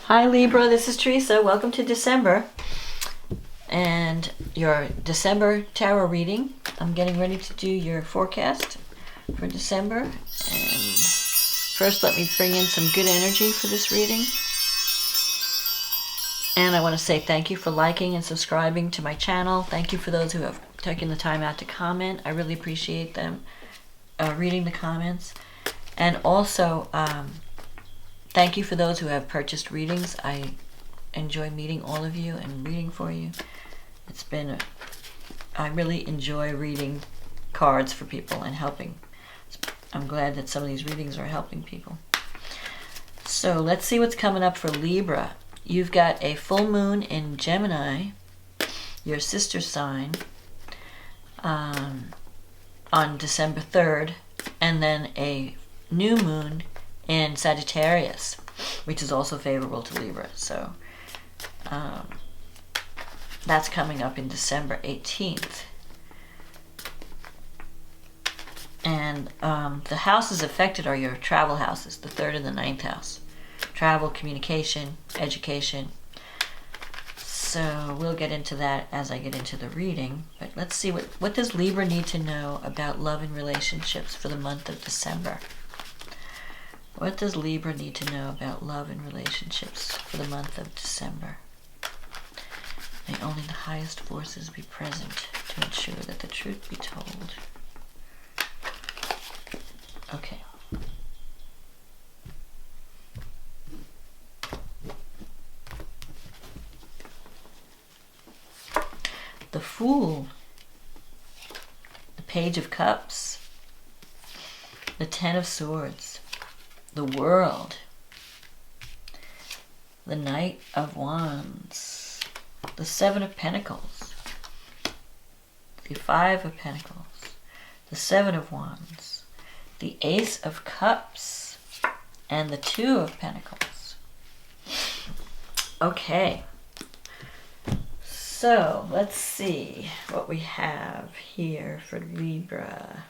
Hi Libra, this is Teresa. Welcome to December and your December tarot reading. I'm getting ready to do your forecast for December. And first let me bring in some good energy for this reading. And I want to say thank you for liking and subscribing to my channel. Thank you for those who have taken the time out to comment. I really appreciate them reading the comments. And also, thank you for those who have purchased readings. I enjoy meeting all of you and reading for you. I really enjoy reading cards for people and helping. I'm glad that some of these readings are helping people. So let's see what's coming up for Libra. You've got a full moon in Gemini, your sister sign, on December 3rd, and then a new moon in Sagittarius, which is also favorable to Libra. So that's coming up in December 18th. And the houses affected are your travel houses, the 3rd and the 9th house. Travel, communication, education. So we'll get into that as I get into the reading. But let's see, what does Libra need to know about love and relationships for the month of December? What does Libra need to know about love and relationships for the month of December? May only the highest forces be present to ensure that the truth be told. Okay. The Fool, the Page of Cups, the Ten of Swords, the World, the Knight of Wands, the Seven of Pentacles, the Five of Pentacles, the Seven of Wands, the Ace of Cups, and the Two of Pentacles. Okay. So let's see what we have here for Libra.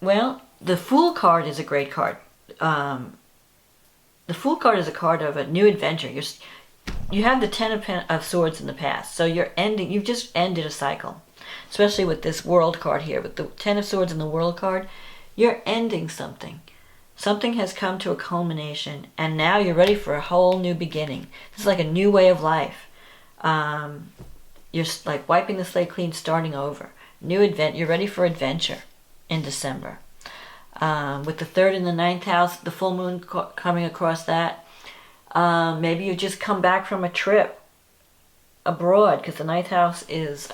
Well, the Fool card is a great card. The Fool card is a card of a new adventure. You have the Ten of Swords in the past, so you've just ended a cycle. Especially with this World card here, with the Ten of Swords and the World card, you're ending something. Something has come to a culmination, and now you're ready for a whole new beginning. This is like a new way of life. You're like wiping the slate clean, starting over. You're ready for adventure in December. With the 3rd and the 9th house, the full moon coming across that. Maybe you just come back from a trip abroad, because the 9th house is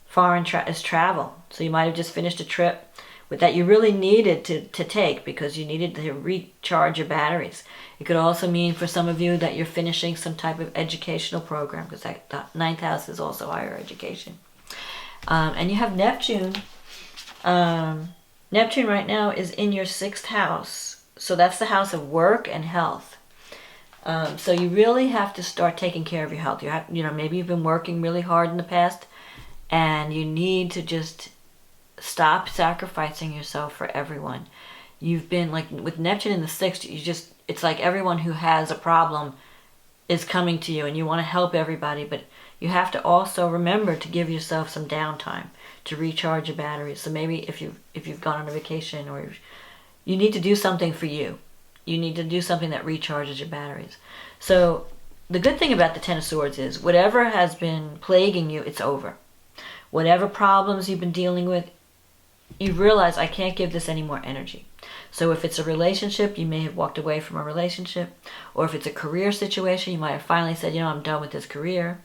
foreign travel. So you might have just finished a trip that you really needed to take because you needed to recharge your batteries. It could also mean for some of you that you're finishing some type of educational program, because the 9th house is also higher education. And you have Neptune. Neptune right now is in your 6th house. So that's the house of work and health. So you really have to start taking care of your health. Maybe you've been working really hard in the past, and you need to just stop sacrificing yourself for everyone. You've been like with Neptune in the 6th, it's like everyone who has a problem is coming to you and you want to help everybody, but you have to also remember to give yourself some downtime to recharge your batteries. So maybe if you've gone on a vacation, or you need to do something for you. You need to do something that recharges your batteries. So the good thing about the Ten of Swords is whatever has been plaguing you, it's over. Whatever problems you've been dealing with, you realize I can't give this any more energy. So if it's a relationship, you may have walked away from a relationship. Or if it's a career situation, you might have finally said, I'm done with this career.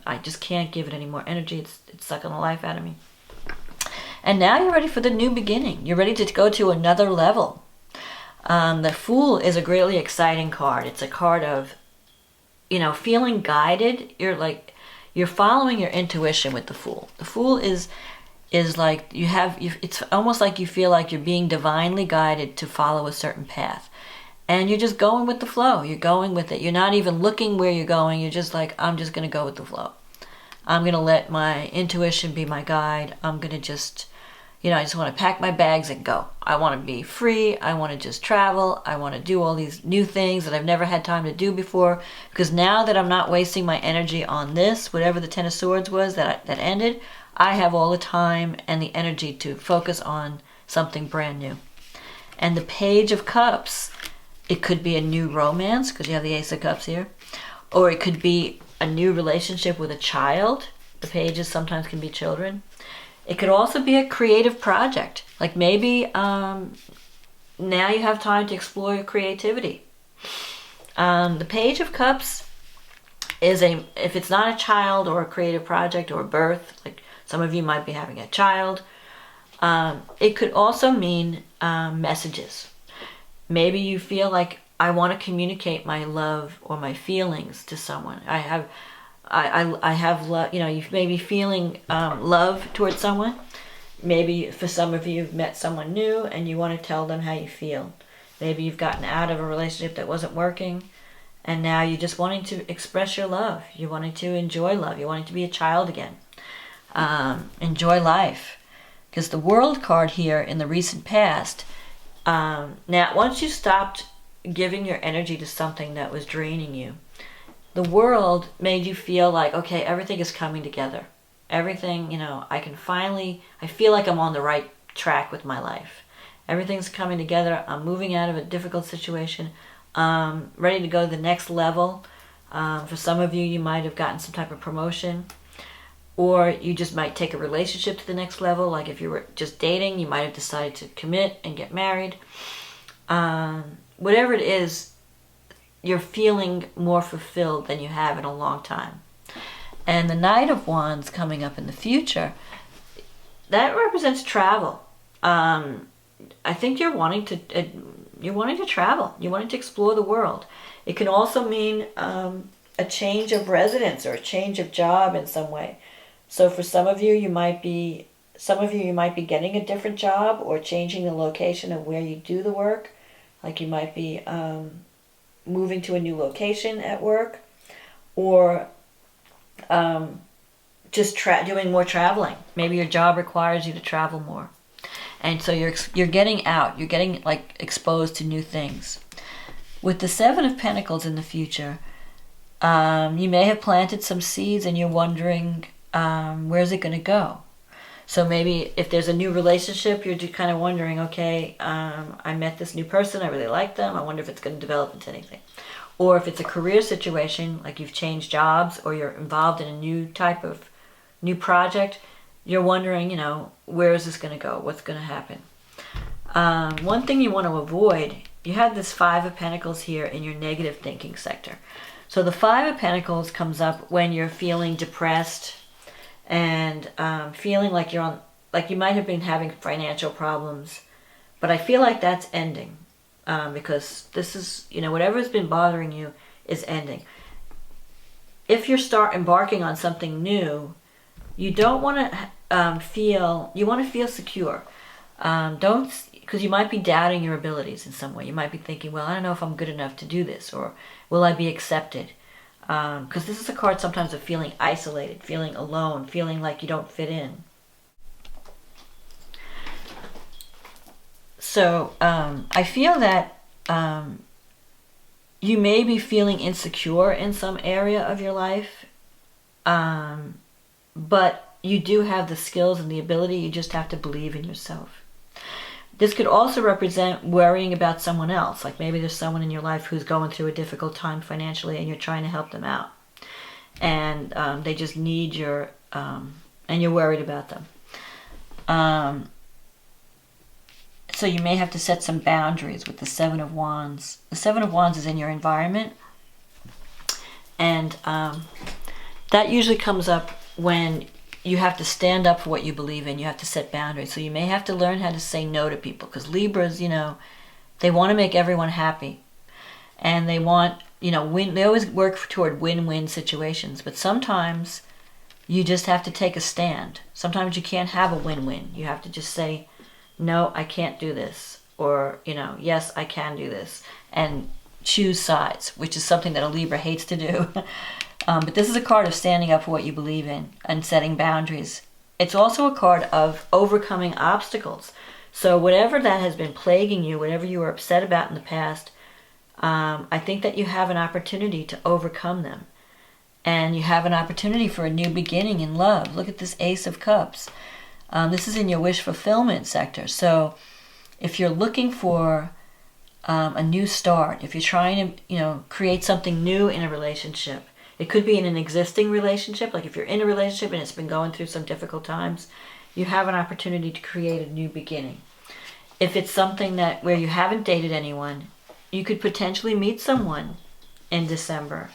I just can't give it any more energy. It's sucking the life out of me. And now you're ready for the new beginning. You're ready to go to another level. The Fool is a greatly exciting card. It's a card of, feeling guided. You're following your intuition with the Fool. The Fool is like it's almost like you feel like you're being divinely guided to follow a certain path. And you're just going with the flow. You're going with it. You're not even looking where you're going. You're just like, I'm just going to go with the flow. I'm going to let my intuition be my guide. I'm going to just, I just want to pack my bags and go. I want to be free. I want to just travel. I want to do all these new things that I've never had time to do before. Because now that I'm not wasting my energy on this, whatever the Ten of Swords was that ended, I have all the time and the energy to focus on something brand new. And the Page of Cups, it could be a new romance, because you have the Ace of Cups here. Or it could be a new relationship with a child. The pages sometimes can be children. It could also be a creative project. Like maybe now you have time to explore your creativity. The Page of Cups is if it's not a child or a creative project or a birth, like some of you might be having a child, it could also mean messages. Maybe you feel like, I want to communicate my love or my feelings to someone. I have love, you may be feeling love towards someone. Maybe for some of you, you've met someone new and you want to tell them how you feel. Maybe you've gotten out of a relationship that wasn't working and now you're just wanting to express your love. You're wanting to enjoy love. You're wanting to be a child again. Enjoy life. Because the World card here in the recent past, now once you stopped giving your energy to something that was draining you, the World made you feel like, okay, everything is coming together. Everything, I feel like I'm on the right track with my life. Everything's coming together. I'm moving out of a difficult situation. Ready to go to the next level. For some of you, you might have gotten some type of promotion. Or you just might take a relationship to the next level. Like if you were just dating, you might have decided to commit and get married. Whatever it is, you're feeling more fulfilled than you have in a long time. And the Knight of Wands coming up in the future, that represents travel. I think you're wanting to travel. You're wanting to explore the world. It can also mean a change of residence or a change of job in some way. So for some of you, you might be getting a different job or changing the location of where you do the work. Like you might be moving to a new location at work, or just doing more traveling. Maybe your job requires you to travel more, and so you're getting out. You're getting like exposed to new things. With the Seven of Pentacles in the future, you may have planted some seeds, and you're wondering where's it going to go. So maybe if there's a new relationship, you're just kind of wondering, okay, I met this new person, I really like them, I wonder if it's going to develop into anything. Or if it's a career situation, like you've changed jobs or you're involved in a new project, you're wondering, where is this going to go? What's going to happen? One thing you want to avoid, you have this Five of Pentacles here in your negative thinking sector. So the Five of Pentacles comes up when you're feeling depressed, and feeling like you might have been having financial problems, but I feel like that's ending because this is, whatever has been bothering you is ending. If you start embarking on something new, you don't want to you want to feel secure. Because you might be doubting your abilities in some way. You might be thinking, well, I don't know if I'm good enough to do this, or will I be accepted? Because this is a card sometimes of feeling isolated, feeling alone, feeling like you don't fit in. So I feel that you may be feeling insecure in some area of your life, but you do have the skills and the ability. You just have to believe in yourself. This could also represent worrying about someone else. Like maybe there's someone in your life who's going through a difficult time financially and you're trying to help them out. And they just need your, and you're worried about them. So you may have to set some boundaries with the Seven of Wands. The Seven of Wands is in your environment. And that usually comes up when you have to stand up for what you believe in. You have to set boundaries. So you may have to learn how to say no to people. Because Libras, they want to make everyone happy. And they want, they always work toward win-win situations. But sometimes you just have to take a stand. Sometimes you can't have a win-win. You have to just say, no, I can't do this. Or, yes, I can do this. And choose sides, which is something that a Libra hates to do. But this is a card of standing up for what you believe in and setting boundaries. it's also a card of overcoming obstacles. So whatever that has been plaguing you, whatever you were upset about in the past, I think that you have an opportunity to overcome them. And you have an opportunity for a new beginning in love. Look at this Ace of Cups. This is in your wish fulfillment sector. So if you're looking for a new start, if you're trying to, create something new in a relationship, it could be in an existing relationship. Like if you're in a relationship and it's been going through some difficult times, you have an opportunity to create a new beginning. If it's something that where you haven't dated anyone, you could potentially meet someone in December,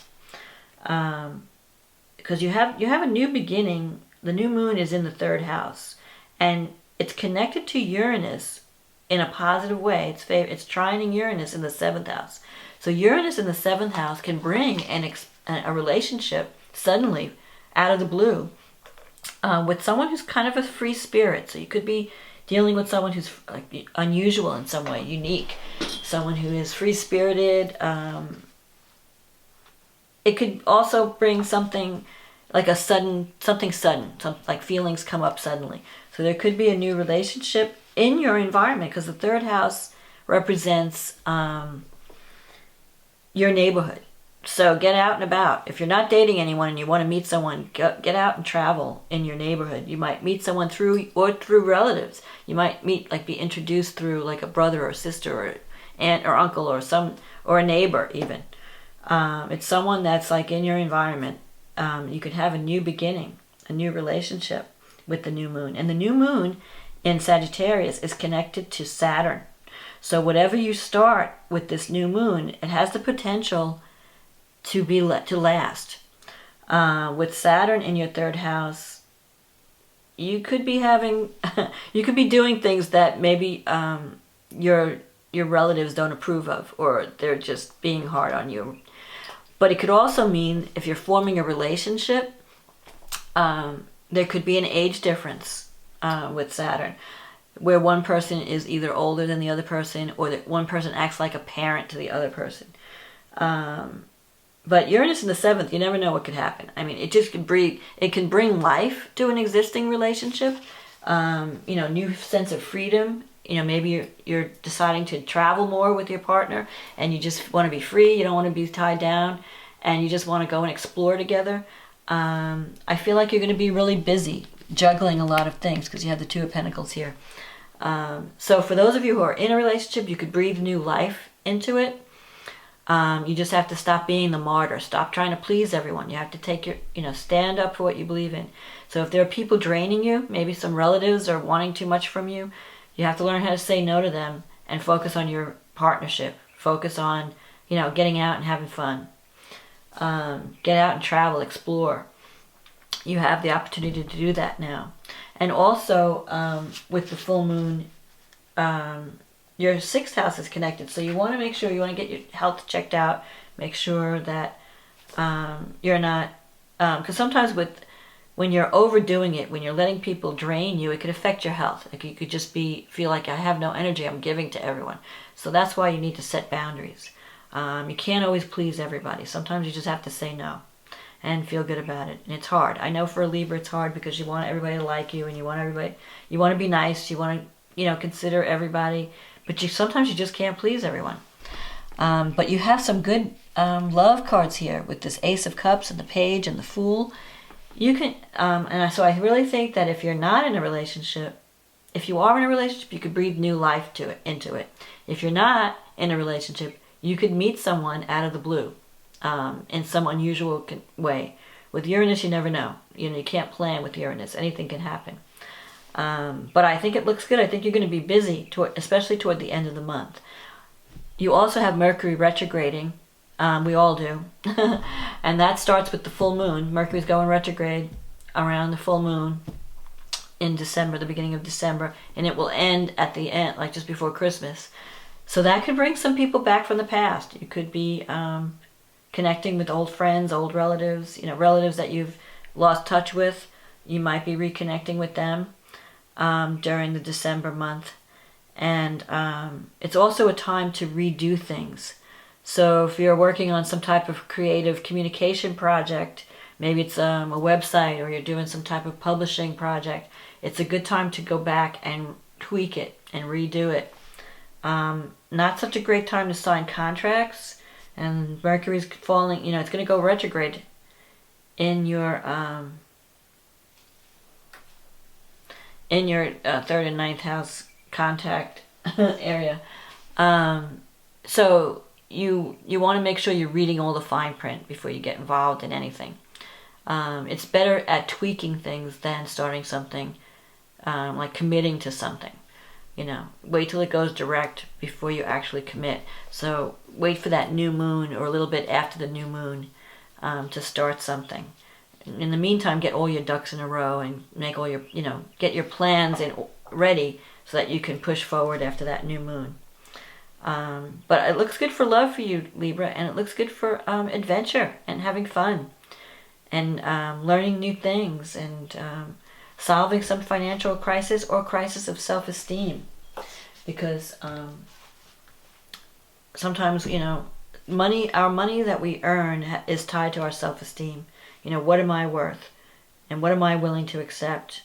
because you have a new beginning. The new moon is in the 3rd house, and it's connected to Uranus in a positive way. It's trining Uranus in the 7th house. So Uranus in the 7th house can bring a relationship suddenly out of the blue with someone who's kind of a free spirit. So you could be dealing with someone who's like unusual in some way, unique, someone who is free spirited. It could also bring something like something sudden, like feelings come up suddenly. So there could be a new relationship in your environment, because the 3rd house represents your neighborhood. So get out and about. If you're not dating anyone and you want to meet someone, get out and travel in your neighborhood. You might meet someone through relatives. You might be introduced through like a brother or sister or aunt or uncle or a neighbor even. It's someone that's like in your environment. You could have a new beginning, a new relationship with the new moon. And the new moon in Sagittarius is connected to Saturn. So whatever you start with this new moon, it has the potential to last. With Saturn in your 3rd house, you could be doing things that maybe your relatives don't approve of, or they're just being hard on you. But it could also mean if you're forming a relationship, there could be an age difference with Saturn, where one person is either older than the other person, or that one person acts like a parent to the other person. But Uranus in the 7th, you never know what could happen. I mean, it can bring life to an existing relationship, new sense of freedom. Maybe you're deciding to travel more with your partner, and you just want to be free. You don't want to be tied down, and you just want to go and explore together. I feel like you're going to be really busy juggling a lot of things, because you have the 2 of Pentacles here. So for those of you who are in a relationship, you could breathe new life into it. You just have to stop being the martyr. Stop trying to please everyone. You have to stand up for what you believe in. So if there are people draining you, maybe some relatives are wanting too much from you, you have to learn how to say no to them and focus on your partnership. Focus on, getting out and having fun. Get out and travel, explore. You have the opportunity to do that now. And also, with the full moon, your 6th house is connected. So you want to make sure, you want to get your health checked out. Make sure that you're not, because sometimes when you're overdoing it, when you're letting people drain you, it could affect your health. Like you could just feel like I have no energy, I'm giving to everyone. So that's why you need to set boundaries. You can't always please everybody. Sometimes you just have to say no and feel good about it. And it's hard. I know for a Libra it's hard, because you want everybody to like you, and you want to be nice, you want to, consider everybody, but sometimes you just can't please everyone. But you have some good love cards here with this Ace of Cups and the Page and the Fool. You can, so I really think that if you're not in a relationship, if you are in a relationship, you could breathe new life into it. If you're not in a relationship, you could meet someone out of the blue, in some unusual way. With Uranus, you never know. You can't plan with Uranus. Anything can happen. But I think it looks good. I think you're going to be busy, especially toward the end of the month. You also have Mercury retrograding. We all do. And that starts with the full moon. Mercury's going retrograde around the full moon in December, the beginning of December, and it will end at the end, like just before Christmas. So that could bring some people back from the past. You could be connecting with old friends, old relatives, relatives that you've lost touch with. You might be reconnecting with them during the December month. And it's also a time to redo things. So if you're working on some type of creative communication project, maybe it's a website, or you're doing some type of publishing project. It's a good time to go back and tweak it and redo it. Not such a great time to sign contracts, and Mercury's falling, it's going to go retrograde in your third and ninth house contact area. So you want to make sure you're reading all the fine print before you get involved in anything. It's better at tweaking things than starting something, like committing to something. Wait till it goes direct before you actually commit. So wait for that new moon, or a little bit after the new moon, to start something. In the meantime, get all your ducks in a row and make all your, get your plans ready so that you can push forward after that new moon. But it looks good for love for you, Libra, and it looks good for adventure and having fun and learning new things and solving some financial crisis or crisis of self-esteem. Because sometimes, our money that we earn is tied to our self-esteem. What am I worth? And what am I willing to accept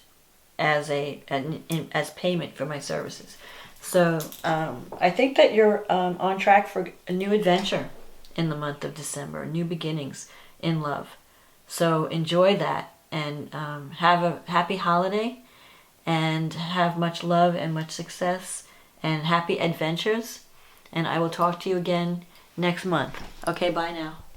as as payment for my services? So I think that you're on track for a new adventure in the month of December, new beginnings in love. So enjoy that, and have a happy holiday, and have much love and much success and happy adventures. And I will talk to you again next month. Okay, bye now.